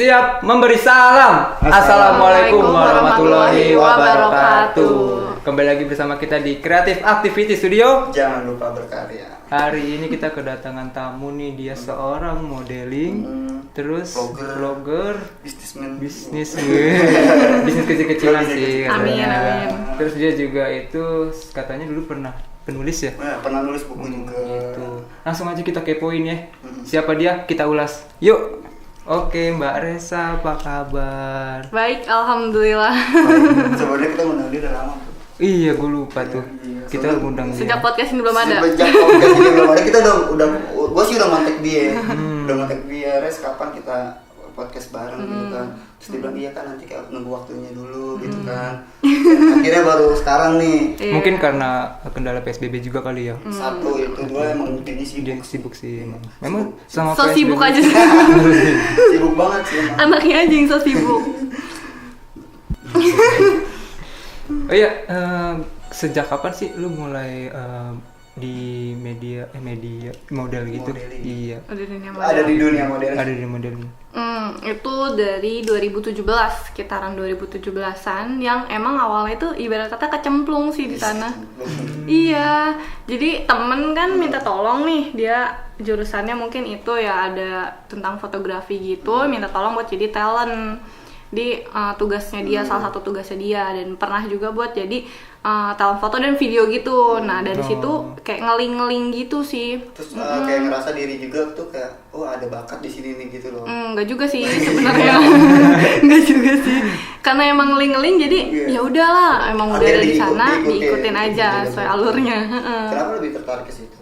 Siap memberi salam. Assalamualaikum warahmatullahi wabarakatuh. Kembali lagi bersama kita di Creative Activity Studio. Jangan lupa berkarya. Hari ini kita kedatangan tamu nih, dia seorang modeling, terus vlogger, bisnis kecil-kecilan sih. Amin. Terus dia juga itu katanya dulu pernah penulis ya? Pernah nulis buku juga. Gitu. Langsung aja kita kepoin ya. Siapa dia? Kita ulas. Yuk. Oke, Mbak Resa, apa kabar? Baik, alhamdulillah. Sebenarnya kita ngundang dia udah lama. Iya, gue lupa tuh. Kita ngundang dia. Sejak podcast ini belum ada. Sejak podcast ini belum ada, kita udah gue sih udah ngontek dia. Udah ngontek dia, Res kapan kita podcast bareng gitu kan. Terus dia bilang iya kan, nanti kayak nunggu waktunya dulu gitu kan. Akhirnya baru sekarang nih. Mungkin karena kendala PSBB juga kali ya. Satu itu, dua emang dia Sibuk sih emang. Memang sama So PSBB. sibuk aja. Sibuk banget sih emang. Anaknya aja yang so sibuk. Oh iya, sejak kapan sih lu mulai di media model gitu? Modeling. Iya. Ada di dunia model. Ada di modeling. Itu dari 2017, sekitaran 2017-an yang emang awalnya itu ibarat kata kecemplung sih di sana. Iya, jadi temen kan minta tolong nih, dia jurusannya mungkin itu ya ada tentang fotografi gitu, minta tolong buat jadi talent di tugasnya dia, salah satu tugasnya dia, dan pernah juga buat jadi talent foto dan video gitu. Nah dari situ kayak ngeling gitu sih. Terus kayak ngerasa diri juga tuh kayak oh ada bakat di sini nih gitu loh. Enggak juga sih sebenarnya. Enggak juga sih. Karena emang ngeling jadi ya udahlah, emang udah ada di sana, diikutin aja sesuai alurnya. Kenapa lebih tertarik ke situ?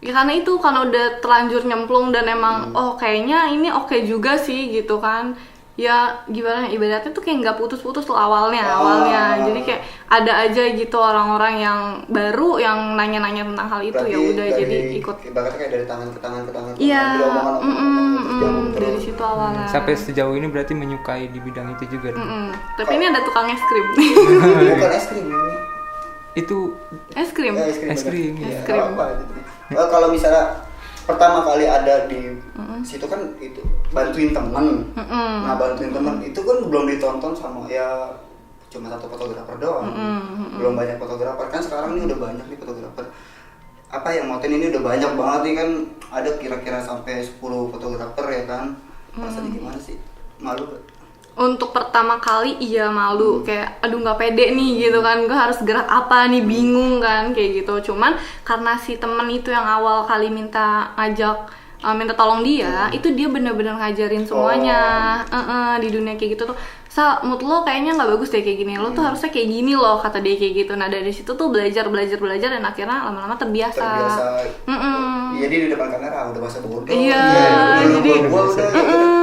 Ya karena itu, karena udah terlanjur nyemplung dan emang oh kayaknya ini oke juga sih gitu kan. Ya gimana, ibaratnya tuh kayak nggak putus-putus tuh awalnya. Jadi kayak ada aja gitu orang-orang yang baru yang nanya-nanya tentang hal itu. Berarti ya udah jadi ikut. Ibaratnya kayak dari tangan ke tangan ke tangan. Iya. Dari situ awalnya. Sampai sejauh ini berarti menyukai di bidang itu juga. Tapi ini ada tukang es krim. Bukan es krim ini. Itu es krim. Es krim. Es krim. Kalau misalnya pertama kali ada di situ kan itu bantuin temen. Nah bantuin temen itu kan belum ditonton sama ya cuma satu fotografer doang. Belum banyak fotografer kan, sekarang ini udah banyak nih fotografer. Apa yang moten ini udah banyak banget nih kan, ada kira-kira sampai 10 fotografer ya kan. Rasanya gimana sih? Malu gak? Untuk pertama kali iya malu, kayak aduh nggak pede nih gitu kan, gue harus gerak apa nih, bingung kan kayak gitu. Cuman karena si temen itu yang awal kali minta tolong dia, itu dia bener-bener ngajarin semuanya. Di dunia kayak gitu tuh, mood lo kayaknya nggak bagus deh kayak gini, lo tuh harusnya kayak gini loh, kata dia kayak gitu. Nah dari situ tuh belajar dan akhirnya lama-lama terbiasa. Jadi di depan kamera udah bahasa bodoh. Iya, jadi gua udah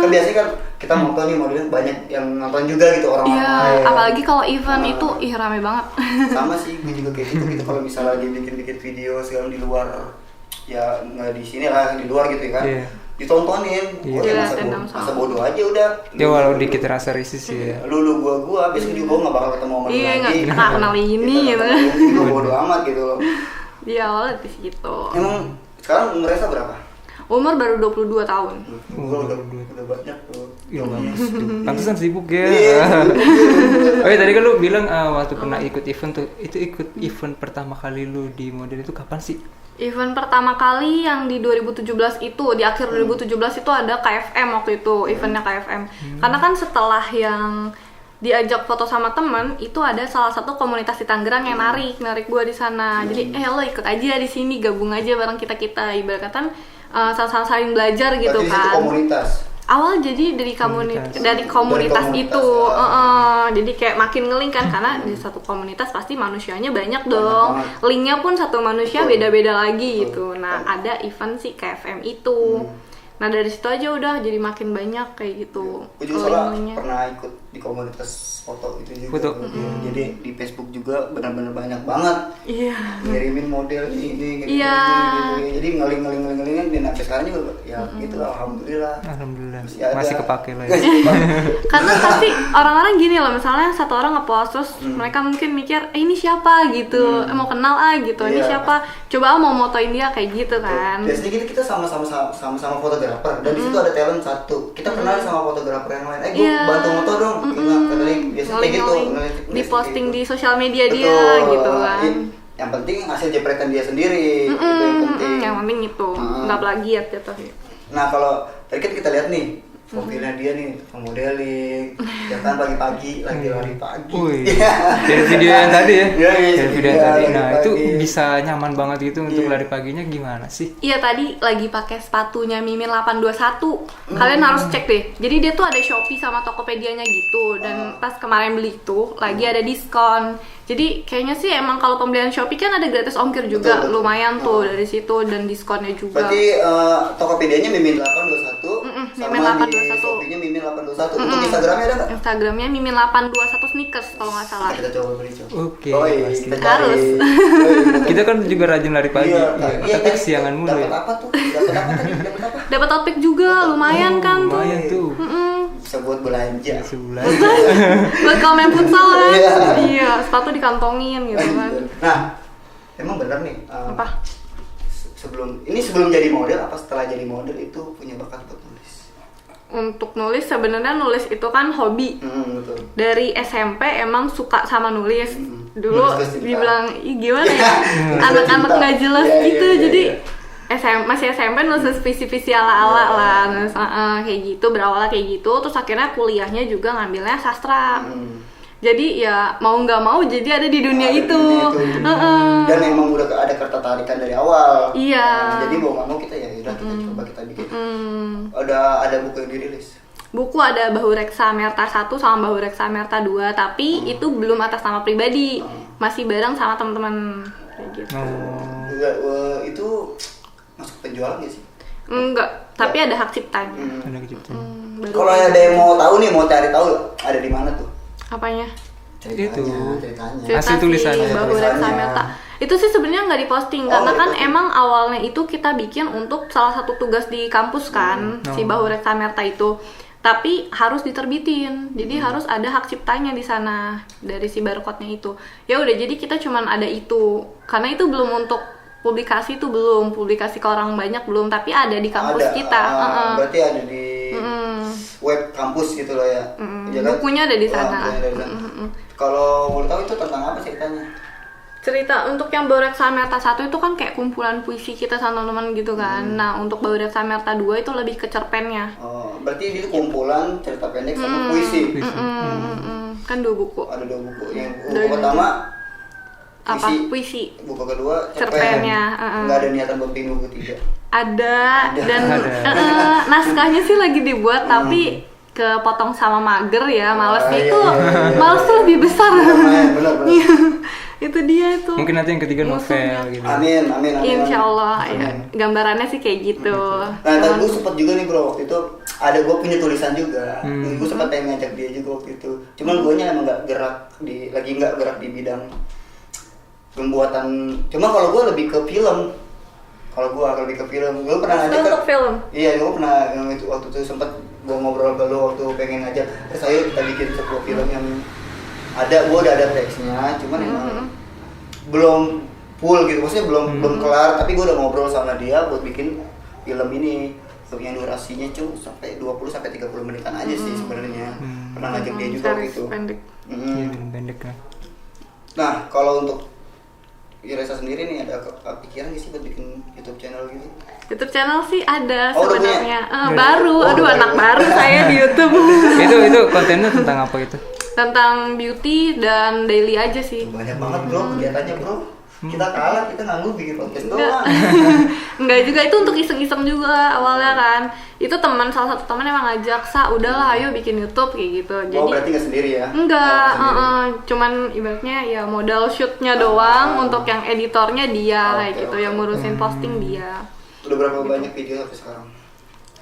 kan biasanya kan kita nonton nih modelnya banyak yang nonton juga gitu orang-orang. Iya, apalagi kalau event itu rame banget. Sama sih, gue juga kayak gitu kalau misalnya lagi bikin video segala di luar, ya nggak di sini lah, di luar gitu kan. Ditontonin, masa bodoh aja udah. Ya walau dikit rasa risih sih ya. Lu gua besok juga gua nggak bakal ketemu sama lu lagi. Iya, nggak kenal ini gitu. Lu bodoh amat gitu. Iya, awalnya di situ. Emang sekarang umur Resa berapa? Umur baru 22 tahun. Gua udah banyak tuh. Iya bagus. Pantesan sibuk ya. Oh ya tadi kan lu bilang waktu pernah ikut event tuh, itu ikut event pertama kali lu di model itu kapan sih? Event pertama kali yang di 2017 itu, di akhir 2017 itu ada KFM waktu itu, eventnya KFM. Karena kan setelah yang diajak foto sama temen, itu ada salah satu komunitas di Tangerang yang narik gue di sana. Jadi lo ikut aja di sini, gabung aja bareng kita. Ibarat kan saling belajar gitu. Berarti kan. Itu komunitas. Awal jadi dari komunitas itu, jadi kayak makin ngelink kan, karena di satu komunitas pasti manusianya banyak dong, linknya pun satu manusia beda-beda lagi gitu. Nah ada event si KFM itu, nah dari situ aja udah jadi makin banyak kayak gitu. Gue juga soalnya pernah ikut di komunitas foto itu juga. Jadi di Facebook juga benar-benar banyak banget. Iya. Ngirimin model ini gitu. Jadi ngeling dan sampai sekarang juga ya gitu alhamdulillah. Masih kepake lah. Ya. Karena pasti orang-orang gini loh, misalnya satu orang ngepost terus mereka mungkin mikir ini siapa gitu, mau kenal gitu, ini siapa, coba mau motoin dia kayak gitu kan. Biasanya kita sama-sama fotografer dan di situ ada talent satu, kita kenal sama fotografer yang lain, gue bantu moto dong, biasanya kayak gitu, di posting di sosial media dia gitu kan. Yang penting hasil jepretan dia sendiri, itu yang penting. Yang penting itu, nggak plagiat gitu. Nah kalau tadi kan kita lihat nih profilnya dia nih, modeling, ya kan pagi-pagi lagi lari pagi. Dari video yang tadi ya? Dari video yang tadi. Nah itu bisa nyaman banget gitu untuk lari paginya gimana sih? Iya tadi lagi pakai sepatunya Mimin 821. Kalian harus cek deh. Jadi dia tuh ada Shopee sama Tokopedia-nya gitu. Dan pas kemarin beli itu lagi ada diskon. Jadi kayaknya sih emang kalau pembelian Shopee kan ada gratis ongkir juga, betul. Lumayan tuh dari situ dan diskonnya juga. Berarti Tokopedia-nya Mimin 821, Mimin 821. Shopee-nya Mimin 821. Untuk Instagramnya ada nggak? Instagramnya Mimin 821 sneakers kalau nggak salah. Kita coba beli coba. Oke. Kita harus. Kita kan juga rajin lari pagi. Tapi kesiangan mulu ya. Dapat apa tuh? Dapat apa tadi? Dapat apa? Dapat outfit juga, lumayan kan tuh. Lumayan tuh. Bisa buat belanja. Buat kalau main futsal kan. Iya, sepatu dikantongin gitu kan. Nah, emang bener nih. Apa? Sebelum jadi model apa setelah jadi model itu punya bakat buat nulis? Untuk nulis sebenarnya nulis itu kan hobi. Betul. Dari SMP emang suka sama nulis. Dulu dibilang gimana ya? Anak-anak nggak jelas gitu. Jadi masih SMP nulis visi-visi ala-ala lah, nulis, kayak gitu, berawal kayak gitu. Terus akhirnya kuliahnya juga ngambilnya sastra. Jadi ya mau nggak mau jadi ada di dunia itu. Dan emang udah ada ketertarikan dari awal. Iya. Jadi mau nggak mau kita ya udah kita coba kita bikin. Ada buku yang dirilis. Buku ada Bahu Reksa Merta 1 sama Bahu Reksa Merta 2, tapi itu belum atas nama pribadi. Masih bareng sama teman-teman kayak gitu. Itu masuk penjualan nggak sih? Enggak, tapi ada hak ciptanya. Kalau ada yang mau tahu nih, mau cari tahu ada di mana tuh? Apanya? Ceritanya. Asli tulisannya. Bahu Reksa Merta. Itu sih sebenarnya nggak diposting karena kan emang awalnya itu kita bikin untuk salah satu tugas di kampus kan, si Bahu Reksa Merta itu. Tapi harus diterbitin, jadi harus ada hak ciptanya di sana dari si barcode-nya itu. Ya udah, jadi kita cuman ada itu, karena itu belum untuk publikasi, itu belum publikasi ke orang banyak belum, tapi ada di kampus kita. Berarti ada di web kampus gitu loh ya. Bukunya ada di sana. Kalau boleh tahu itu tentang apa ceritanya? Cerita untuk yang Bahu Reksa Merta 1 itu kan kayak kumpulan puisi kita sama teman-teman gitu kan. Nah, untuk Bahu Reksa Merta 2 itu lebih ke cerpennya. Berarti itu kumpulan cerita pendek sama puisi. Kan 2 buku. Ada 2 buku. Yang buku pertama puisi. Buku kedua cerpennya. Nggak ada niatan buat bikin buku 3. Ada. Dan naskahnya sih lagi dibuat tapi kepotong sama mager ya, malesnya itu males tuh lebih besar. Benar. Itu dia itu. Mungkin nanti yang ketiga novel gitu. Amin. Insya Allah ya. Gambarannya sih kayak gitu. Nah, tadi gue sempet juga nih bro, waktu itu ada gue punya tulisan juga. Gue sempet pengen ngajak dia juga waktu itu. Cuman gue nya emang nggak gerak di bidang pembuatan. Cuma kalau gue lebih ke film. Gue pernah ngajak untuk film. Iya, gue pernah waktu itu sempet gue ngobrol ke lo waktu pengen ngajak. Terus ayo kita bikin sebuah film yang gue udah ada teksnya, cuman emang belum full gitu, maksudnya belum kelar, tapi gue udah ngobrol sama dia buat bikin film ini. Film yang durasinya cuma sampai 20-30 menitan aja sih sebenarnya. Pernah ngajak dia juga gitu. Pendek. Pendek kan. Nah, kalau untuk Iresa sendiri nih ada pikiran nggak sih buat bikin YouTube channel gitu? YouTube channel sih ada sebenarnya. Baru, anak baru saya di YouTube. Itu kontennya tentang apa itu? Tentang beauty dan daily aja sih. Banyak banget bro kegiatannya bro. Kita kalah, kita nganggur bikin podcast Enggak. doang. Enggak juga, itu untuk iseng-iseng juga awalnya kan. Itu salah satu teman emang ngajak, udahlah ayo bikin YouTube kayak gitu. Jadi Berarti nggak sendiri ya? enggak, Oh, sendiri. cuman ibaratnya ya modal shootnya doang, untuk yang editornya dia kayak gitu, yang ngurusin posting dia. Udah berapa banyak video sampai sekarang?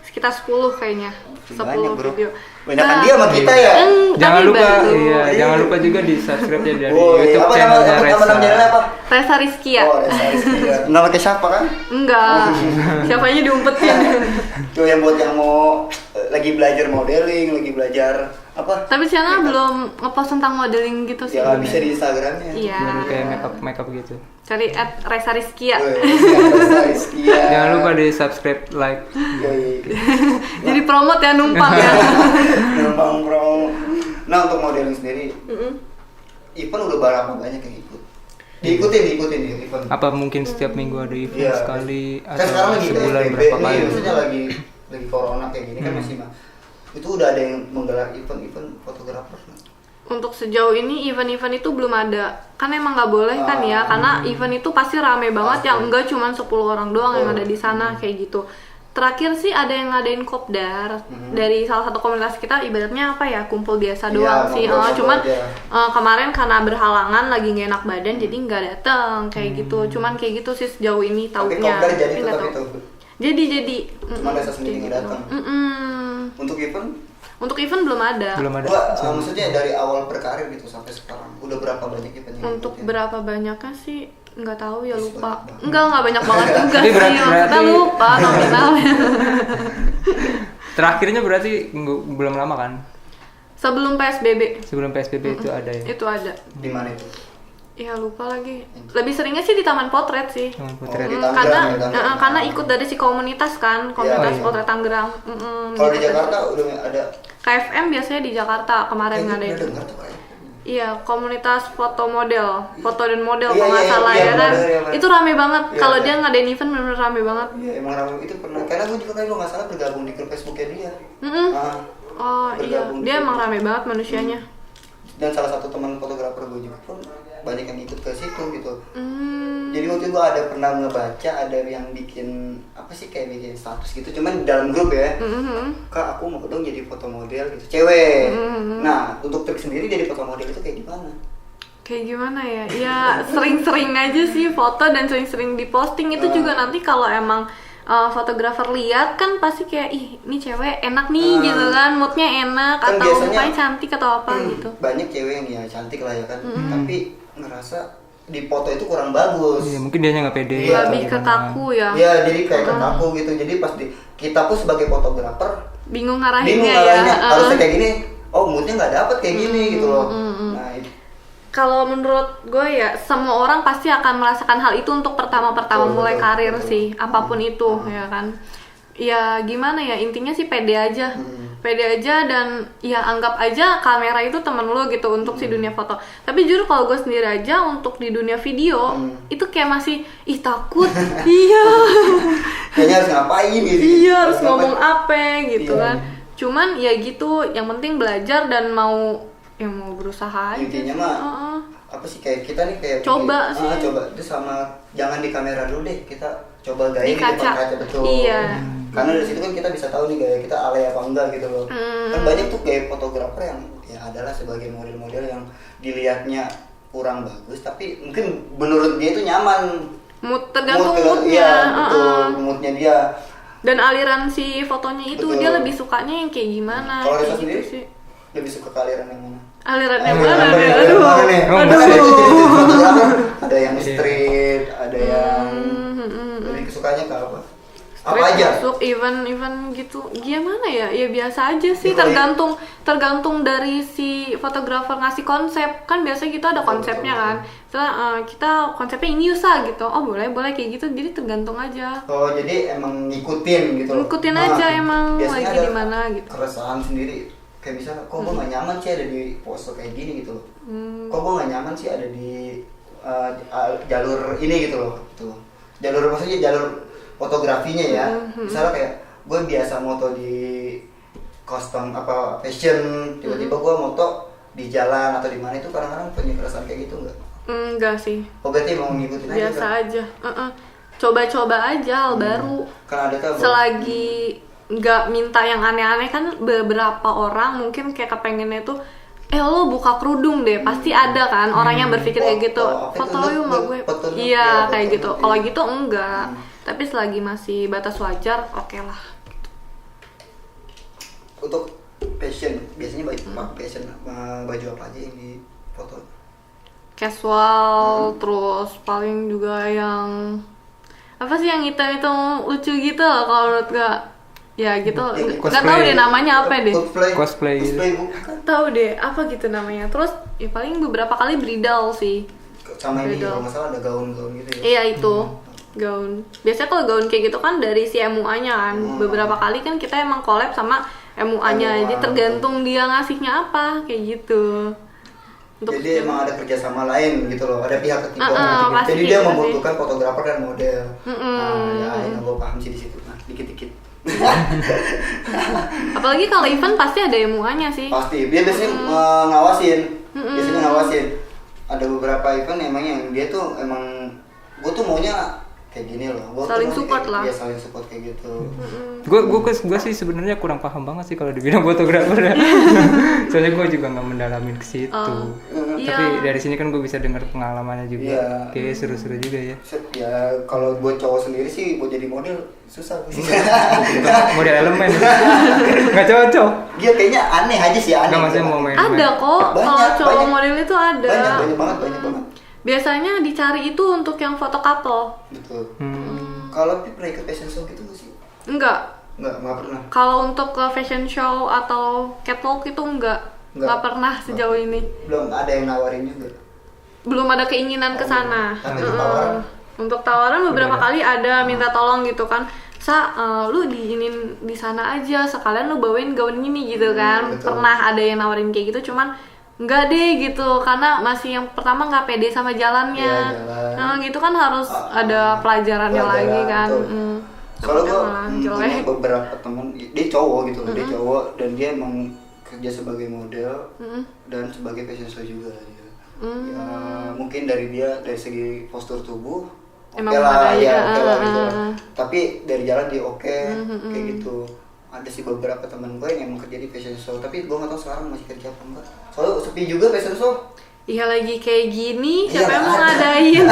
Sekitar 10 kayaknya. 10 Banyak, bro. video. Banyakan dia sama kita ya? Jangan Tapi lupa, baru. iya, jangan lupa juga di subscribe ya dari Oh, iya. YouTube Apa nama channelnya channelnya Reza. apa? Reza Rizkia. Oh, Reza Rizky. Nggak pakai siapa kan? Enggak. Siapanya diumpetin. Tuh yang buat yang mau lagi belajar modeling, lagi belajar apa? Tapi channel belum ngepost tentang modeling gitu sih. Ya bisa di Instagramnya. Iya. Baru kayak makeup gitu. Cari @Reza Rizkia. Reza Rizky. Jangan lupa di subscribe, like. Jadi promote ya, numpang ya. Numpang bro. Nah untuk modeling sendiri, event udah berapa banyak yang ikut? Diikutin ya event. Apa mungkin setiap minggu ada event Iya. sekali Kan atau sekarang lagi sebulan PSBB berapa nih, kali? maksudnya lagi corona kayak gini kan masih mah. Itu udah ada yang menggelar event fotografer. Untuk sejauh ini event-event itu belum ada. Kan emang nggak boleh kan ya, karena event itu pasti rame banget, yang enggak cuma 10 orang doang yang ada di sana kayak gitu. Terakhir sih ada yang ngadain kopdar dari salah satu komunitas kita, ibaratnya apa ya, kumpul biasa doang sih. Cuman kemarin karena berhalangan lagi nggak enak badan jadi nggak datang kayak gitu. Cuman kayak gitu sih sejauh ini Tapi taunya. kopdar jadi Tapi nggak tetap tahu. itu. Jadi. Cuma Reza sendiri nggak datang. Untuk event? Untuk event belum ada. Belum ada. Enggak, maksudnya dari awal berkarir gitu sampai sekarang udah berapa banyak event yang Untuk ikutin? berapa banyaknya sih nggak tahu ya, lupa. Banyak Enggak banyak banget juga Tapi sih. berarti- Kita lupa nominalnya. Terakhirnya berarti belum lama kan? Sebelum PSBB Sebelum PSBB itu ada ya? itu ada. Di mana itu? Ya lupa lagi. Lebih seringnya sih di Taman Potret sih. Teman Putri. Di Mm, Tangerang karena ya, Tangerang. karena ikut dari si komunitas kan, komunitas Iya. Potret Tangerang. Kalau di Ikut dari- Jakarta udah ada. KFM biasanya di Jakarta kemarin Kayaknya ngadain. pernah dengar tuh kayak. Iya, komunitas foto model, foto dan model Iya, kalau nggak iya, salah iya, ya kan. benar, iya, benar. Itu rame banget. Iya, Kalau iya. dia ngadain event bener-bener rame banget. Iya emang ramai itu pernah. Karena gue juga kayak lo nggak salah bergabung di grup Facebooknya dia. Mm-mm. Ah, Oh iya, Bergabung dia di- emang rame banget manusianya. dan salah satu teman fotografer gue juga pun banyak yang ikut ke situ gitu. Hmm. Jadi waktu itu gue ada pernah ngebaca ada yang bikin apa sih kayak bikin status gitu, cuman di dalam grup ya. Mhm. Kak aku mau dong jadi foto model gitu, cewek. Nah untuk trik sendiri jadi foto model itu kayak gimana? Kayak gimana ya? Ya sering-sering aja sih foto dan sering-sering diposting itu juga nanti kalau emang fotografer lihat kan pasti kayak ih ini cewek enak nih gitu kan, moodnya enak Kan atau biasanya- mukanya cantik atau apa gitu. Banyak cewek yang ya cantik lah ya kan, tapi ngerasa di foto itu kurang bagus. Iya, mungkin dia nggak pede. Iya, atau Lebih ke gimana. kaku ya. Iya, jadi kayak kekaku gitu. Jadi pas kita pun sebagai fotografer Bingung bingung ngarahinnya arahnya. ya. Harusnya kayak gini. Oh, moodnya nggak dapet kayak gini gitu loh. Nah, itu Kalau menurut gue ya semua orang pasti akan merasakan hal itu untuk pertama-pertama Betul, mulai betul, karir betul. sih, apapun itu ya kan. Ya gimana ya, intinya sih pede aja. Pede aja dan ya anggap aja kamera itu temen lo gitu untuk si dunia foto. Tapi jujur kalau gue sendiri aja untuk di dunia video itu kayak masih ih takut. Iya. kayaknya harus ngapain gitu. Iya, harus ngomong apa gitu Iya. kan. Cuman ya gitu, yang penting belajar dan mau berusaha aja. Intinya sih. mah Heeh. apa sih kayak kita nih kayak Coba bikin- sih. coba itu sama jangan di kamera dulu deh, kita coba gaya Di di depan kaca. kaca betul. Iya. Karena dari situ kan kita bisa tahu nih gaya kita alay apa enggak gitu loh. Kan banyak tuh gaya fotografer yang ya adalah sebagai model-model yang dilihatnya kurang bagus tapi mungkin menurut dia itu nyaman. Tergantung Mood, moodnya. iya, betul, Heeh. moodnya dia. Dan aliran si fotonya itu Betul. dia lebih sukanya yang kayak gimana. Kalau kayak Reza sendiri sih. lebih suka ke aliran yang mana? Aliran yang Aliran mana nih? yang Aduh. mana nih? Emang Aduh. Ada yang jadi fotografer, ada yang street, ada yang Hmm. lebih kesukanya ke apa? Street Apa aja? masuk event gitu. Gimana ya? Ya biasa aja sih, Ya, kalau tergantung dari si fotografer ngasih konsep. Kan biasanya kita ada konsepnya kan. Kita konsepnya ini Yusa gitu. Oh, boleh kayak gitu. Jadi tergantung aja. Oh jadi emang ngikutin gitu. Ngikutin aja emang biasanya lagi ada di mana gitu. keresahan sendiri. Kayak misalnya, kok gue gak nyaman sih ada di pose kayak gini gitu loh. Kok gue gak nyaman sih ada di jalur ini gitu loh. Gitu. Jalur maksudnya jalur fotografinya ya. Misalnya kayak gue biasa moto di custom apa fashion, tiba-tiba gue moto di jalan atau di mana, itu kadang-kadang punya keresahan kayak gitu nggak? Enggak sih. Oh berarti mau ngikutin aja Biasa kan? aja. Coba-coba aja hal baru. Kan ada kan Selagi nggak minta yang aneh-aneh, kan beberapa orang mungkin kayak kepengennya tuh lo buka kerudung deh, pasti ada kan orang yang berpikir kayak gitu, foto yuk sama gue, iya kayak gitu. Kalau gitu enggak, tapi selagi masih batas wajar, oke lah. Untuk fashion biasanya fashion baju apa aja yang di foto? Casual, terus paling juga yang apa sih yang hitam-hitam lucu gitu loh kalau menurut gak. Ya gitu, nggak tahu deh namanya apa deh. Cosplay Nggak tahu deh apa gitu namanya. Terus ya paling beberapa kali bridal sih. Sama ini kalau nggak salah ada gaun-gaun gitu ya. Iya itu gaun. Biasanya kalau gaun kayak gitu kan dari si MUA-nya kan. Beberapa kali kan kita emang collab sama MUA-nya. Jadi tergantung dia ngasihnya apa kayak gitu. Jadi emang ada kerjasama lain gitu loh, ada pihak ketiga. Jadi gitu dia membutuhkan fotografer dan model. Ya gue paham sih di situ. Nah, dikit-dikit. Apalagi kalau event pasti ada MUA-nya sih. Pasti, dia biasanya ngawasin. Biasanya ngawasin. Ada beberapa event emang yang dia tuh emang gue tuh maunya kayak gini loh. Saling support lah. Iya, saling support kayak gitu. Gue sih sebenarnya kurang paham banget sih kalau dibilang fotografer ya. Soalnya gue juga nggak mendalamin ke situ. Tapi dari sini kan gue bisa dengar pengalamannya juga. Kayak seru-seru juga ya. Ya kalau buat cowok sendiri sih buat jadi model susah sih. Model elemen. Nggak cocok. Dia kayaknya aneh aja sih, aneh. Nggak maksudnya mau main. Ada kok, kalau cowok model itu ada. Banyak banget. Biasanya dicari itu untuk yang foto couple. Betul. Kalau pernah ikut fashion show gitu nggak sih? Enggak pernah. Kalau untuk ke fashion show atau catwalk itu enggak pernah sejauh ini. Belum ada yang nawarin juga. Belum ada keinginan ke sana. Tawaran. Untuk tawaran beberapa kali ada minta tolong gitu kan. Lu diinin di sana aja, sekalian lu bawain gaun ini gitu kan. Betul. Pernah ada yang nawarin kayak gitu, cuman enggak deh gitu, karena masih yang pertama nggak pede sama jalannya. Nah gitu kan harus ada pelajarannya lagi kan. Kalau gue punya beberapa teman, dia cowok gitu loh, dia cowok dan dia emang kerja sebagai model dan sebagai fashion show juga dia. Ya mungkin dari segi postur tubuh oke lah gitu. Tapi dari jalan dia kayak gitu. Ada sih beberapa teman gue yang emang kerja di fashion show, tapi gue nggak tahu sekarang masih kerja apa enggak. Soalnya sepi juga fashion show. Iya lagi kayak gini, siapa yang mau ngadain?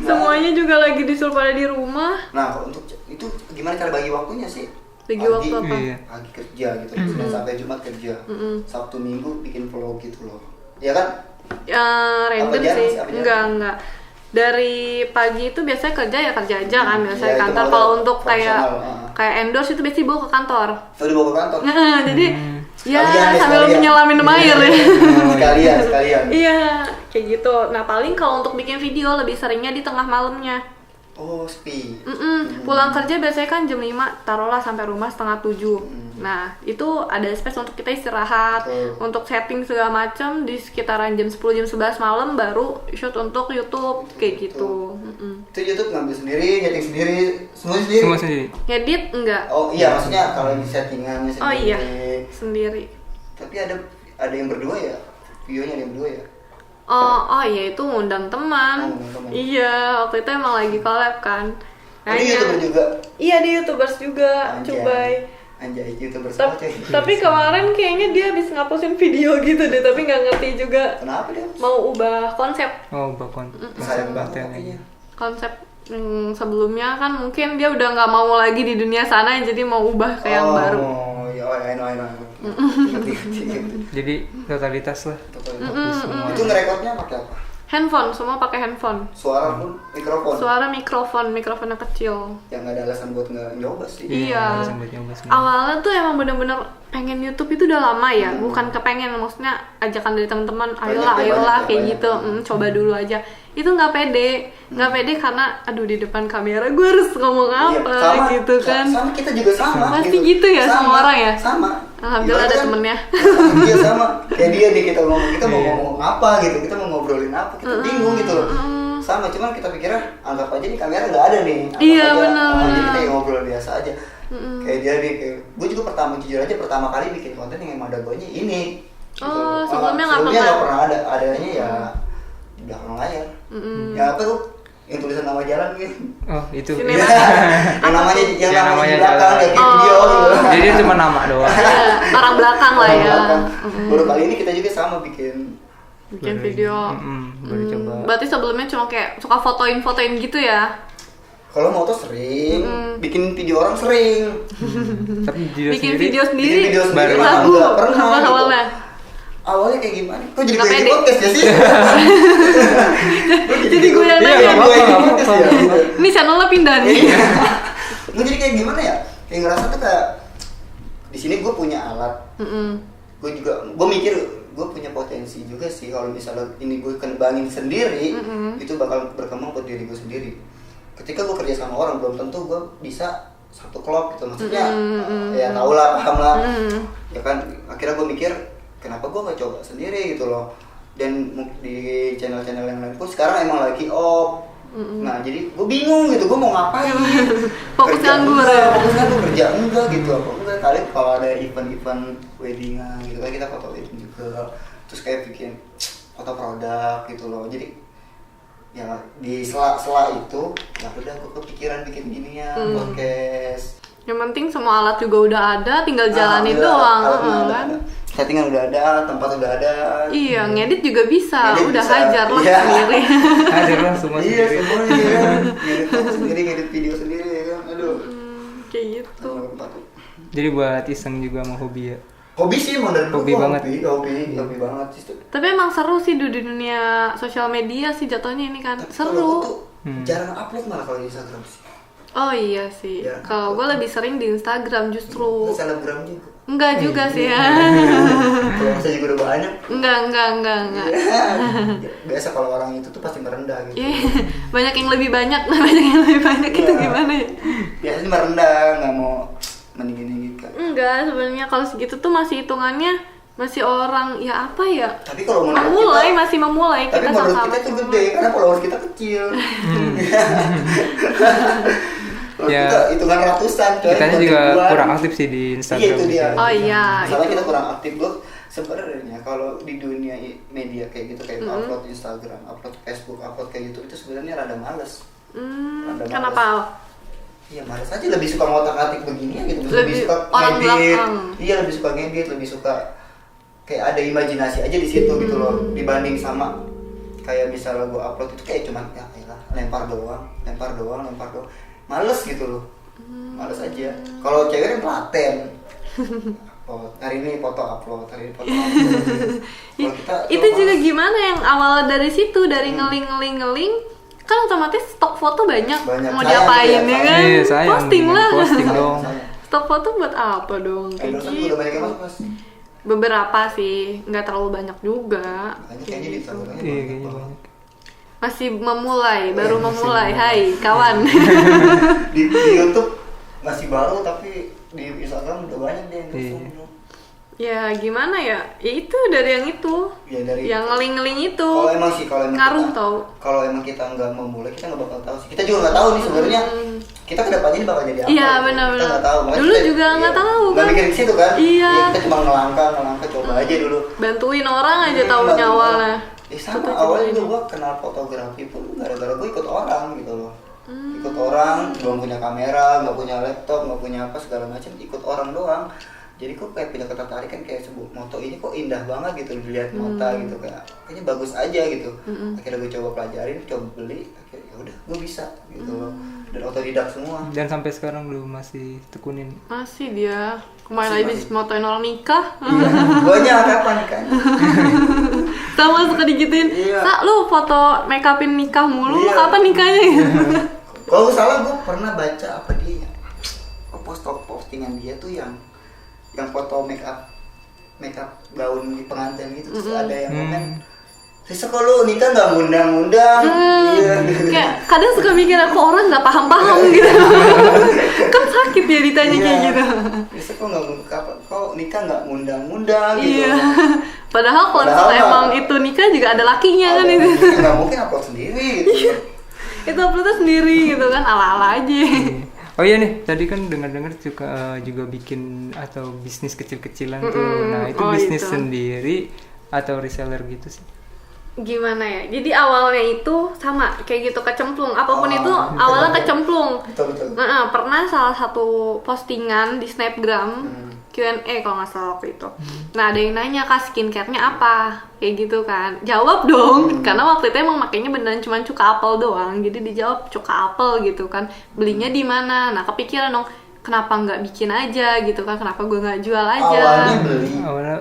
Semuanya juga lagi disuruh pada di rumah. Nah, untuk itu gimana cara bagi waktunya sih? Bagi waktu apa? Pagi kerja gitu, Senin sampai Jumat kerja, Sabtu Minggu bikin vlog gitu loh. Ya kan? Random sih, enggak. Dari pagi itu biasanya kerja aja kan, biasanya kantor. Kalau untuk kayak endorse itu biasanya dibawa ke kantor. Oh, dibawa ke kantor? Jadi sambil menyelamin air ya. Sekalian. Iya, kayak gitu. Nah paling kalau untuk bikin video lebih seringnya di tengah malamnya. Oh, sepi. Pulang kerja biasanya kan jam 5, taruhlah sampai rumah 6:30. Nah, itu ada space untuk kita istirahat, untuk setting segala macam di sekitaran jam 10, jam 11 malam baru shoot untuk YouTube kayak gitu. Itu YouTube ngambil sendiri, nyeting sendiri, semua sendiri. Ngedit enggak? Oh iya, maksudnya kalau di settingannya sendiri. Oh iya, sendiri. Tapi ada yang berdua ya? Videonya ada yang berdua ya? Oh iya, itu ngundang teman. Iya, waktu itu emang lagi collab kan. Di YouTuber juga? Iya, di YouTubers juga. Cobain. Anjay, YouTubers tapi kemarin kayaknya dia habis ngapusin video gitu deh, tapi nggak ngerti juga. Kenapa dia? Mau ubah konsep. Ubah konsep. Sayang banget kayaknya. Konsep sebelumnya kan mungkin dia udah nggak mau lagi di dunia sana, jadi mau ubah ke yang baru. Oh, ya, I know. Jadi totalitas lah. Itu ngerekodnya pakai apa? Handphone, semua pakai handphone. Suara pun mikrofon. Suara mikrofonnya kecil. Yang nggak ada alasan buat nggak nyoba sih. Iya. Awalnya tuh emang bener-bener pengen YouTube itu udah lama ya, bukan kepengen, maksudnya ajakan dari teman-teman, ayolah kayak gitu, coba dulu aja. Itu nggak pede karena aduh di depan kamera gue harus ngomong apa gitu kan. Sama kita juga sama. Pasti gitu ya sama orang ya. Sama. Alhamdulillah ada temennya. Iya sama. Kayak dia kita mau ngomong apa gitu, kita mau ngobrolin apa, kita bingung gitu loh. Sama, cuman kita pikirnya anggap aja nih kamera nggak ada nih. Iya benar. Jadi kita ngobrol biasa aja. Kayak dia gue juga pertama kali bikin konten yang emang ada gue ini. Sebelumnya nggak pernah ada, adanya ya belakang layar. Ya apa tuh? Yang tulisan nama jalan gitu. Oh, itu. Sinema. yang namanya di belakang jalan. kayak video gitu. Jadi cuma nama doang. Orang belakang lah ya. Baru kali ini kita juga sama bikin video. Baru coba. Berarti sebelumnya cuma kayak suka fotoin gitu ya? kalau moto sering, bikin video orang sering. Tapi Bikin video sendiri. Bikin video sendiri Lagu. nggak pernah. Awal-awalnya. Awalnya kayak gimana? Kok jadi Nggak gue pede. podcast ya sih? Jadi gue yang Iya, nanya. nggak apa-apa. Ini channelnya pindah nih. Gue jadi kayak gimana ya? Kayak ngerasa tuh kayak di sini gue punya alat. Gue mikir gue punya potensi juga sih kalau misalnya ini gue kembangin sendiri, itu bakal berkembang buat diri gue sendiri. Ketika gue kerja sama orang belum tentu gue bisa satu klub gitu, maksudnya ya tau lah, paham lah. Ya kan akhirnya gue mikir kenapa gue nggak coba sendiri gitu loh. Dan di channel-channel yang lain pun sekarang emang lagi off. Nah jadi gue bingung gitu, gue mau ngapain. Fokus nganggur ya. Fokus nganggur, kerja enggak gitu. Apa enggak, kali kalau ada event-event weddingan gitu kan kita foto wedding juga. Terus kayak bikin foto produk gitu loh. Jadi ya di sela-sela itu ya udah gue kepikiran bikin ginian podcast. Yang penting semua alat juga udah ada, tinggal jalanin doang, kan? Settingan udah ada, tempat udah ada. Iya, ngedit juga bisa, Ngedit udah bisa. hajar lah Iya. sendiri. Hajar lah semua Iya sendiri. semuanya kan. Ngedit foto sendiri, ngedit video sendiri ya kan. Aduh. Kayak gitu. Jadi buat iseng juga sama hobi ya. Hobi sih emang dari dulu Hobi gua banget. hobi banget sih. Tapi emang seru sih di dunia sosial media sih jatuhnya ini kan. Tapi kalau Seru. gua tuh jarang upload malah kalau di Instagram sih. Oh iya sih. Ya. Kalau gue lebih sering di Instagram justru. Lu selebgram juga. Enggak juga sih ya. Kalau saya juga udah banyak. Enggak. Biasa kalau orang itu tuh pasti merendah gitu. Iya, banyak yang lebih banyak, banyak yang lebih banyak itu Iya. gimana ya? Biasanya merendah, nggak mau meninggi-ninggikan. Enggak, sebenarnya kalau segitu tuh masih hitungannya masih orang ya apa ya? Tapi kalau menurut Memulai, kita, masih memulai tapi kita menurut sama-sama. kita itu gede karena followers kita kecil. Kalau Ya. kita hitungan ratusan, coy, Kitanya bukan juga ribuan. kurang aktif sih di Instagram. Iya itu dia. Oh iya, Soalnya itu. kita kurang aktif loh. Sebenarnya kalau di dunia media kayak gitu kayak upload Instagram, upload Facebook, upload kayak gitu itu sebenarnya rada males. Rada Kenapa? males. Iya males aja, lebih suka ngotak-atik begini gitu, Lebih suka orang ngedit. belakang. Iya lebih suka ngedit, lebih suka kayak ada imajinasi aja di situ gitu loh dibanding sama kayak misalnya gue upload itu kayak cuman ya elah, lempar doang. Males gitu loh. Males aja. Kalau cewek kan telaten. Hari ini foto upload, hari ini foto upload. Kalau kita Itu juga gimana yang awal dari situ dari ngeling kan otomatis stok foto banyak, Banyak. mau Sayang diapain ya, ya kan? Iya, sayang. Posting lah. Posting dong. Stok foto buat apa dong? Kayak endorse gitu. udah banyak yang masuk Mas. Beberapa sih, nggak terlalu banyak juga. Makanya kayaknya di Instagram Iya, kayaknya banyak. Masih memulai, baru memulai. Hai kawan. di YouTube masih baru tapi di Instagram udah banyak deh yang Iya. endorse. Ya gimana ya? Ya itu dari yang itu. Ya dari Yang ngeling-ngeling itu. kalau emang sih kalau emang Ngaruh kita, tau. kalau emang kita nggak memulai kita nggak bakal tahu sih. Kita juga nggak tahu nih sebenarnya kita kedepannya ini bakal jadi apa. Iya, gitu. benar-benar. Kita nggak tahu. Makanya Dulu kita- juga nggak tahu, nggak kan? mikir ke situ kan. Iya. Kita cuma ngelangkah coba aja dulu. Bantuin orang aja Iya, tahu bantuin nyawalnya. orang. Sama awalnya juga gue kenal fotografi pun gara-gara gue ikut orang gitu loh. Ikut orang, belum punya kamera, nggak punya laptop, nggak punya apa segala macam, ikut orang doang. Jadi kok kayak punya ketertarikan kayak sebuah moto ini kok indah banget gitu dilihat mata gitu kayaknya bagus aja gitu. Akhirnya gue coba pelajarin, coba beli, akhirnya ya udah gue bisa gitu loh. Dan otodidak semua. Dan sampai sekarang lu masih tekunin. Masih dia. Kemarin Masih, aja masih. motoin orang nikah. Iya, guanya kapan kan? Sama suka digituin. Iya. Sa, lu foto make upin nikah mulu. Lu Iya. kapan nikahnya? Kalau nggak salah gue pernah baca apa dia postingan dia tuh yang foto make up gaun di pengantin gitu terus ada yang komen Sisa kok lu nikah nggak ngundang-ngundang? Iya. Kayak kadang suka mikir kok orang nggak paham-paham gitu. Kan sakit ya ditanya kayak gitu. Sisa kok nikah nggak ngundang-ngundang gitu. Iya. Padahal kalau Padahal emang itu nikah juga ada lakinya kan itu. Nggak mungkin upload sendiri gitu. Itu uploadnya sendiri gitu kan ala-ala aja. Oh iya nih, tadi kan dengar-dengar juga bikin atau bisnis kecil-kecilan tuh. Nah, itu Oh, bisnis itu. sendiri atau reseller gitu sih? gimana ya, jadi awalnya itu sama kayak gitu, kecemplung apapun itu awalnya kecemplung. Betul. Pernah salah satu postingan di Snapgram Q&A kalau nggak salah waktu itu. Nah ada yang nanya, Kak skincare-nya apa? Kayak gitu kan. Jawab dong, karena waktu itu emang makanya beneran cuma cuka apel doang. Jadi dijawab cuka apel gitu kan. Belinya di mana? Nah kepikiran dong, kenapa nggak bikin aja gitu kan? Kenapa gue nggak jual aja?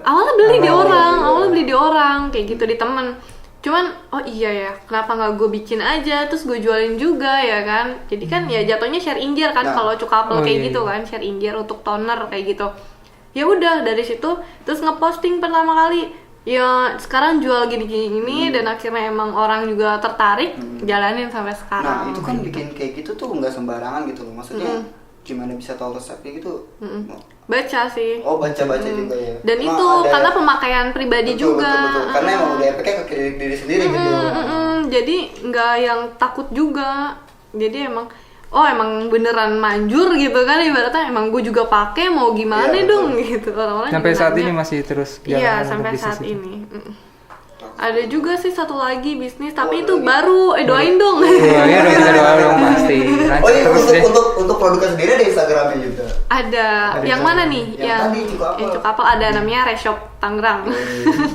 Awalnya beli di orang, kayak gitu di temen. Cuman oh iya ya, kenapa nggak gue bikin aja terus gue jualin juga ya kan? Jadi kan ya jatuhnya share in gear kan, kalau cuka apel kayak gitu kan, share in gear untuk toner kayak gitu. Ya udah dari situ terus ngeposting pertama kali, ya sekarang jual gini dan akhirnya emang orang juga tertarik, jalanin sampai sekarang. Nah itu kan bikin kayak gitu tuh nggak sembarangan gitu loh, maksudnya gimana bisa tahu resepnya gitu? Baca sih. Oh baca juga ya. Dan emang itu karena pemakaian pribadi juga. Betul. Karena emang udah efeknya ke diri sendiri gitu. Jadi nggak yang takut juga. Jadi emang beneran manjur gitu kan, ibaratnya emang gue juga pakai, mau gimana dong gitu. Orang-orang sampai saat ini masih terus jalan. Iya sampai saat ini. Ada juga sih satu lagi bisnis tapi itu baru, doain dong. Iya dong, kita doain dong pasti. Untuk produknya sendiri ada Instagramnya juga. Ada yang mana nih? Yang cuka apel ada, namanya Reshop Tangerang.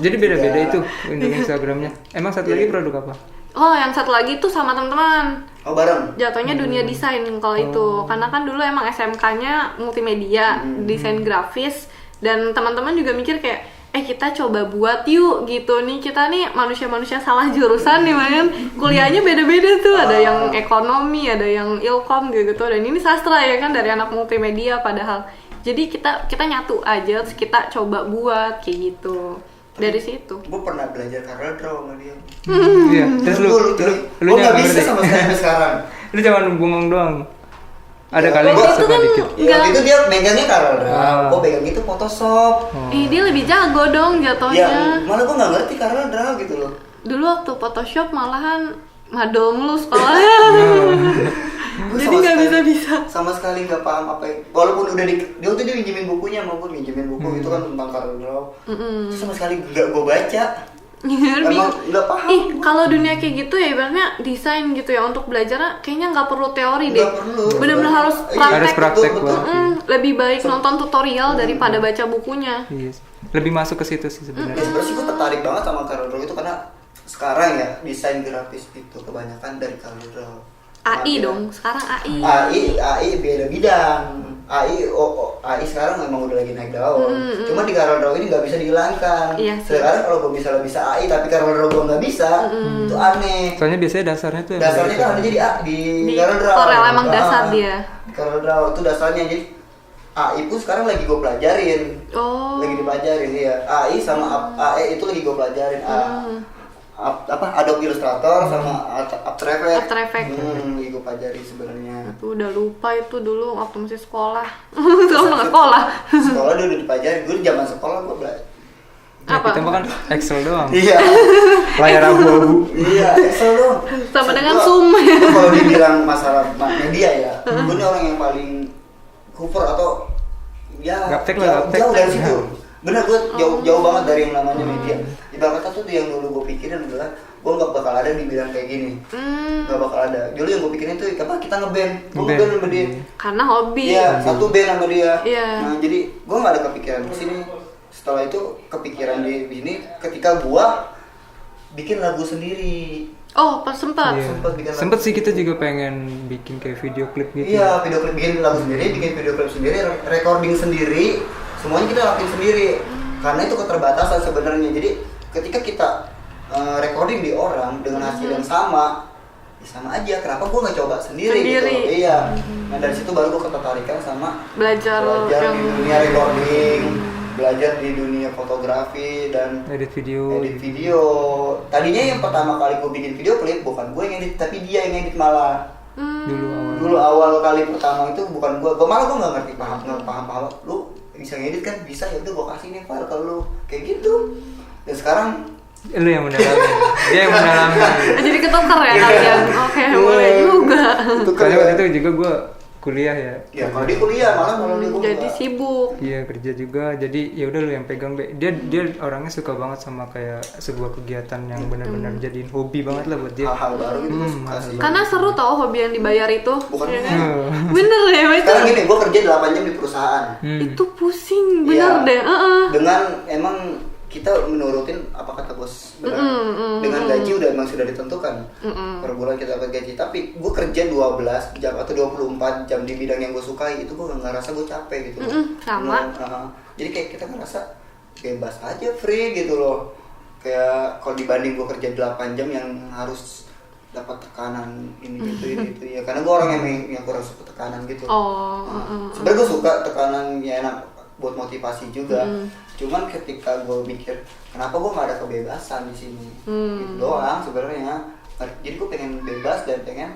Jadi beda-beda itu untuk Instagramnya. Emang satu lagi produk apa? Oh, yang satu lagi tuh sama teman-teman. Oh, bareng. Jatuhnya dunia desain kalau itu. Karena kan dulu emang SMK-nya multimedia, desain grafis, dan teman-teman juga mikir kayak kita coba buat yuk gitu nih, kita nih manusia-manusia salah jurusan nih man. Kuliahnya beda-beda tuh, ada yang ekonomi, ada yang ilkom gitu, dan ini sastra ya kan, dari anak multimedia padahal. Jadi kita nyatu aja terus kita coba buat kayak gitu. Dari situ. Gue pernah belajar CorelDRAW sama dia. Iya. Terus lu nggak bisa sama sekali sekarang. Lu cuma bengong doang. Ada kali itu kan dikit. Ya, itu dia megangnya CorelDRAW. Gue pegang itu Photoshop. Dia lebih jago dong jatuhnya. Ya, malah gue nggak ngerti CorelDRAW gitu loh. Dulu waktu Photoshop malahan madol mulu sekolahnya. Jadi nggak bisa sama sekali nggak paham apa yang, walaupun udah dia minjemin bukunya sama gue, minjemin buku itu kan tentang CorelDRAW. Terus sama sekali nggak gue baca. Emang nggak paham. Kalau dunia kayak gitu ya ibaratnya desain gitu ya, untuk belajar kayaknya nggak perlu teori deh. Benar-benar harus praktek. Lebih baik nonton tutorial daripada baca bukunya. Yes. Lebih masuk ke situ sih sebenarnya. Sebenarnya gue tertarik banget sama CorelDRAW itu karena sekarang ya desain grafis itu kebanyakan dari CorelDRAW. AI dong, sekarang AI. AI beda bidang. AI sekarang memang udah lagi naik daun. Cuma di CorelDRAW ini nggak bisa dihilangkan. Iya, sekarang kalau gue bisa AI, tapi CorelDRAW gue nggak bisa, itu aneh. Soalnya biasanya dasarnya tuh. Dasarnya kan ada jadi di CorelDRAW. Corel emang dasar dia. CorelDRAW itu dasarnya, jadi AI pun sekarang lagi gue pelajarin. Lagi dipelajarin ya. AI sama AI itu lagi gue pelajarin. Adobe Illustrator sama After Effects. Lagi gue pelajari sebenarnya. Aku udah lupa itu dulu waktu masih sekolah. Sekarang nggak sekolah. Sekolah dia udah dipelajari. Gue zaman sekolah gue belajar. Apa? Kita makan Excel doang. Iya. Layar abu-abu. Iya, Excel doang. Sama dengan Zoom. Kalau dibilang masalah media ya, gue ini orang yang paling cover atau ya jauh dari situ. Bener, gue jauh banget dari yang namanya media. Ibarat kata tuh yang dulu gue pikirin adalah gue nggak bakal ada dibilang kayak gini, nggak bakal ada. Dulu yang gue pikirin tuh apa, kita ngeband, gue ngeband sama dia. Karena hobi. Iya, satu band sama dia. Iya. Nah jadi gue nggak ada kepikiran di sini. Setelah itu kepikiran di sini ketika gue bikin lagu sendiri. Oh, pas sempat. Iya. Sempet sih, kita juga pengen bikin kayak video klip gitu. Iya, video klip, bikin lagu sendiri, bikin video klip sendiri, recording sendiri. Semuanya kita lakuin sendiri, karena itu keterbatasan sebenarnya. Jadi ketika kita recording di orang dengan hasil yang sama, ya sama aja. Kenapa gue nggak coba sendiri? Gitu? Iya. Nah dari situ baru gue ketertarikan sama belajar di dunia recording, belajar di dunia fotografi dan edit video. Tadinya yang pertama kali gue bikin video klip bukan gue yang edit, tapi dia yang edit malah. Dulu awal kali pertama itu bukan gue malah gue nggak ngerti paham. Lu bisa ngedit kan, bisa, ya udah gue kasih nih file ke lu kayak gitu. Dan sekarang lu yang mendalami, dia yang mendalami. Jadi ketukar ya kalian. Oke, boleh juga. Karena waktu itu juga gue kuliah ya. Ya kalau dia kuliah malah kalau dia jadi sibuk. Iya kerja juga, jadi ya udah lu yang pegang Be. Dia orangnya suka banget sama kayak sebuah kegiatan yang benar-benar jadiin hobi banget lah buat dia. hal-hal baru gitu suka sih. Karena seru tau hobi yang dibayar itu. Bukan ya kan? Bener ya itu. Sekarang gini, gue kerja 8 jam di perusahaan. Itu pusing bener Iya. deh. Dengan emang kita menurutin apa kata bos benar. Dengan gaji udah emang sudah ditentukan. Per bulan kita dapat gaji, tapi gue kerja 12 jam atau 24 jam di bidang yang gue sukai, itu gue nggak ngerasa gue capek gitu. Sama. Jadi kayak kita ngerasa bebas aja, free gitu loh. Kayak kalau dibanding gue kerja 8 jam yang harus dapat tekanan ini itu ya, karena gue orang yang kurang suka tekanan gitu. Sebenarnya gue suka tekanan ya, enak buat motivasi juga. Cuman ketika gue mikir kenapa gue nggak ada kebebasan di sini, gitu doang sebenarnya. Jadi gue pengen bebas dan pengen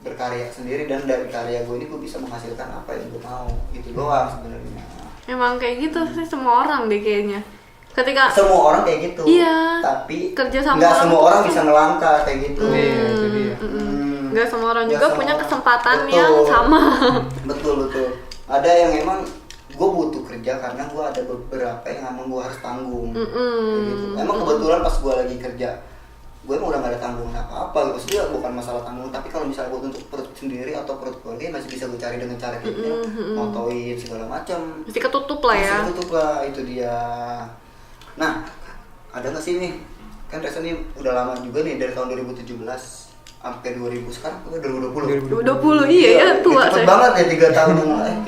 berkarya sendiri, dan dari karya gue ini gue bisa menghasilkan apa yang gue mau, gitu doang sebenarnya. Emang kayak gitu sih semua orang deh kayaknya. Ketika Semua orang kayak gitu. Iya. Tapi kerja sama nggak semua orang tuh bisa ngelangkah kayak gitu. Iya, itu dia. Nggak semua orang Nggak juga semua punya orang. kesempatan Betul. yang sama. Betul. Ada yang emang gue butuh kerja karena gue ada beberapa yang emang gue harus tanggung. Kayak gitu. Emang kebetulan pas gue lagi kerja, gue emang udah gak ada tanggungan apa-apa. Maksudnya bukan masalah tanggung, tapi kalau misalnya gue untuk perut sendiri atau perut keluarga masih bisa gue cari dengan cara kayak gitu, motoin segala macam. Mesti ketutup lah ya. Masih tutup lah, itu dia. Nah, ada nggak sih nih? Kan Reza nih udah lama juga nih, dari tahun 2017 sampai 2000 sekarang, 2020. 20 iya ya tua cepet saya. banget ya 3 tahun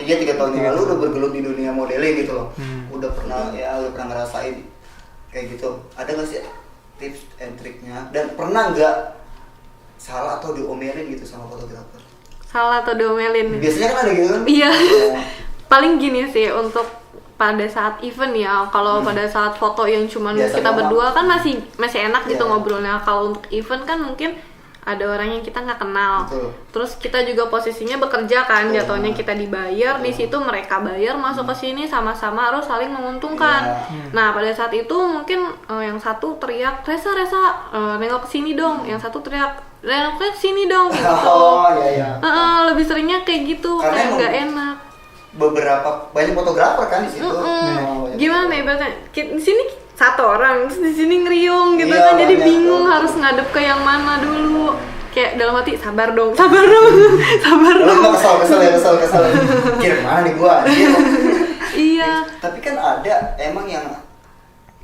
tiga tahun yang lalu udah bergelut di dunia modeling gitu loh. Udah pernah ngerasain kayak gitu. Ada nggak sih tips and triknya? Dan pernah nggak salah atau diomelin gitu sama fotografer? Salah atau diomelin. Biasanya kan ada gitu kan? Iya. Paling gini sih untuk pada saat event ya, kalau pada saat foto yang cuman Biasanya kita berdua kan masih enak gitu Iya. ngobrolnya. Kalau untuk event kan mungkin ada orang yang kita nggak kenal. Betul. Terus kita juga posisinya bekerja kan, Betul. jatuhnya kita dibayar, di situ mereka bayar masuk ke sini, sama-sama harus saling menguntungkan. Iya. Nah pada saat itu mungkin yang satu teriak Reza nengok ke sini dong, yang satu teriak nengok ke sini dong gitu. Oh iya. Lebih seringnya kayak gitu, Karena kayak emang nggak enak. banyak fotografer kan di situ. Banyak Gimana ya ibaratnya? Di sini satu orang, terus di sini ngeriung gitu Iya, kan, jadi banyak bingung tuh. harus ngadep ke yang mana dulu. Kayak dalam hati sabar dong, sabar dong. Lo kesel. Kira mana nih gua? Iya. Tapi kan ada emang yang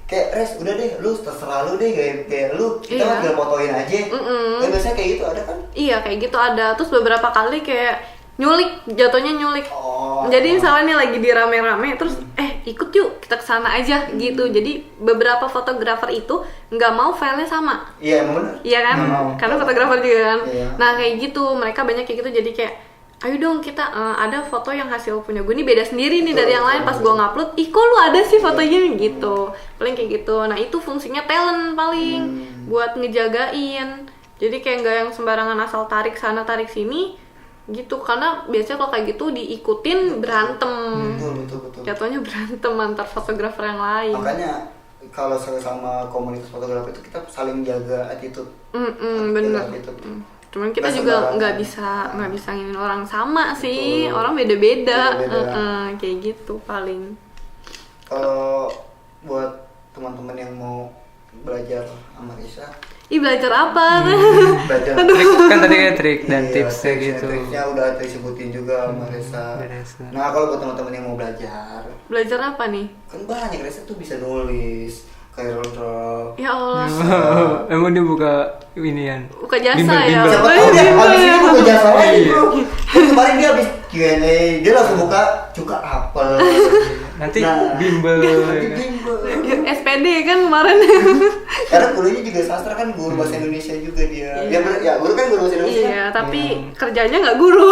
kayak Res, udah deh, lu terserah lu deh, kayak lu kita Iya. tinggal fotoin aja. Kan biasanya kayak gitu ada kan? Iya kayak gitu ada. Terus beberapa kali kayak jatuhnya nyulik. Jadi misalnya nih lagi di rame-rame, terus ikut yuk kita kesana aja gitu. Jadi beberapa fotografer itu nggak mau filenya sama. Iya emang bener. Iya kan? Nggak mau. Karena fotografer juga kan. Iya. Nah kayak gitu, mereka banyak kayak gitu. Jadi kayak, ayo dong kita ada foto yang hasil punya gue nih beda sendiri nih dari yang lain. Pas gue ngupload, ih kok lu ada sih fotonya gitu. Paling kayak gitu. Nah itu fungsinya talent paling buat ngejagain. Jadi kayak nggak yang sembarangan asal tarik sana tarik sini gitu. Karena biasanya kalau kayak gitu diikutin berantem. Betul. Jatuhnya berantem antar fotografer yang lain. Makanya kalau sama komunitas fotografer itu kita saling jaga attitude. Bener. Attitude. Cuman kita Nggak juga sembarangan. nggak bisa nginin orang sama sih. Betul. Orang beda-beda. Beda-beda. Kayak gitu paling. Kalau buat teman-teman yang mau belajar sama Risa, Belajar apa? belajar Trik kan tadi kayak trik dan Iya, tipsnya gitu. Triknya udah disebutin juga sama Risa. Risa. Nah kalau buat teman-teman yang mau belajar, Belajar apa nih? kan banyak Risa tuh bisa nulis, kayak roll. Ya Allah. Emang dia buka inian. Buka jasa Bimbel, ya. bimbel. Siapa tahu dia habis ini buka jasa lagi bro. Kan kemarin dia habis Q&A, dia langsung buka juga apel. Nanti bimbel. Nanti bimbel. SPD kan kemarin. Karena kuliahnya juga sastra kan, guru bahasa Indonesia juga dia. Iya. Ya guru kan guru bahasa Indonesia. Iya, tapi kerjanya nggak guru.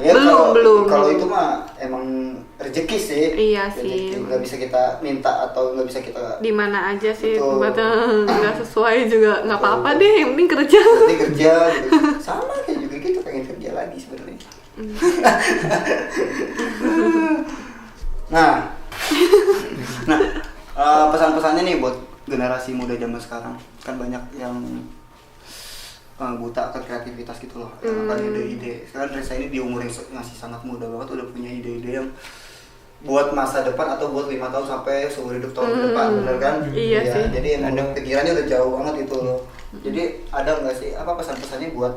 Ya, belum. Kalau itu mah emang rezeki sih. Iya sih. Rezeki. Nggak bisa kita minta atau nggak bisa kita Di mana aja sih, Betul. nggak sesuai juga nggak apa-apa deh, yang penting kerja. nanti kerja gitu. Sama kayak juga kita pengen kerja lagi sebenarnya. Nah, pesan-pesannya nih buat generasi muda zaman sekarang, kan banyak yang buta akan kreativitas gitu loh, yang akan ide-ide. Sekarang Reza ini di umur yang masih sangat muda banget udah punya ide-ide yang buat masa depan atau buat 5 tahun sampai seumur hidup tahun ke depan, bener kan? Iya sih. Jadi emang pikirannya udah jauh banget gitu loh. Jadi ada nggak sih apa pesan-pesannya buat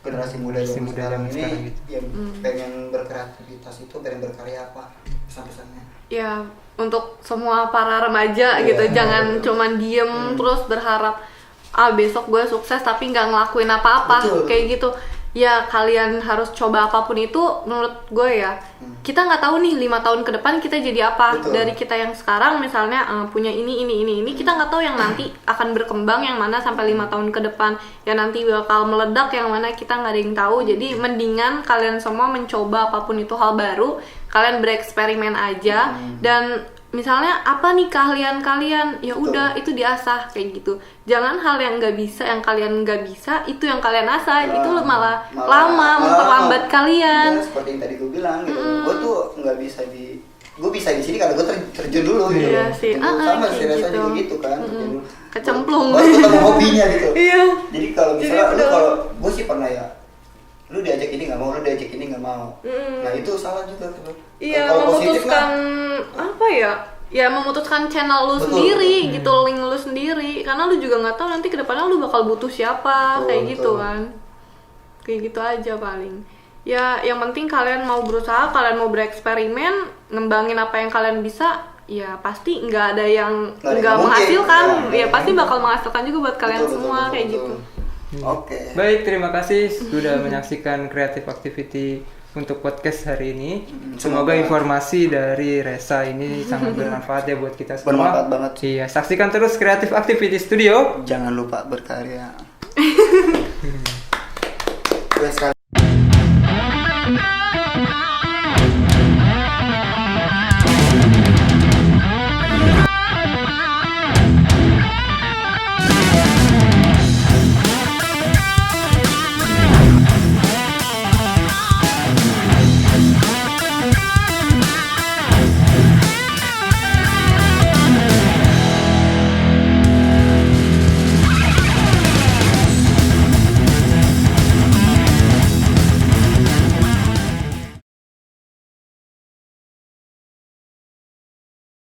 generasi muda zaman sekarang ini gitu. yang pengen berkreativitas itu, pengen berkarya, apa pesan-pesannya? Ya untuk semua para remaja gitu, jangan cuman diem terus berharap besok gue sukses tapi nggak ngelakuin apa-apa kayak gitu. Ya kalian harus coba apapun itu. Menurut gue ya, kita nggak tahu nih 5 tahun ke depan kita jadi apa. Dari kita yang sekarang misalnya punya ini kita nggak tahu yang nanti akan berkembang yang mana sampai 5 tahun ke depan, ya nanti bakal meledak yang mana kita nggak ada yang tahu. Jadi mendingan kalian semua mencoba apapun itu hal baru, kalian bereksperimen aja. Dan misalnya apa nih keahlian kalian, ya udah itu diasah kayak gitu. Jangan hal yang nggak bisa, yang kalian nggak bisa itu yang kalian asah, itu malah lama memperlambat kalian. Ya, seperti yang tadi gue bilang gitu, gue tuh nggak bisa gue bisa di sini karena gue terjun dulu gitu. Iya sih, sama sih gitu. rasanya juga gitu kan. Kecemplung. Baru ketemu hobinya gitu. Iya. Jadi kalau misalnya kalau gue sih pernah ya, lu diajak ini nggak mau, lu diajak ini nggak mau. Nah itu salah juga tuh. Iya, kalau memutuskan apa ya? Ya memutuskan channel lu sendiri gitu, link lu sendiri. Karena lu juga nggak tahu nanti kedepannya lu bakal butuh siapa, kayak gitu kan. Kayak gitu aja paling. Ya yang penting kalian mau berusaha, kalian mau bereksperimen, ngembangin apa yang kalian bisa. Ya pasti nggak ada yang nggak menghasilkan. Ya pasti bakal menghasilkan juga buat kalian semua kayak gitu. Oke. Baik, terima kasih sudah menyaksikan Creative Activity untuk podcast hari ini. Semoga informasi dari Reza ini sangat bermanfaat ya buat kita semua. Bermanfaat banget. Iya, saksikan terus Creative Activity Studio. Jangan lupa berkarya.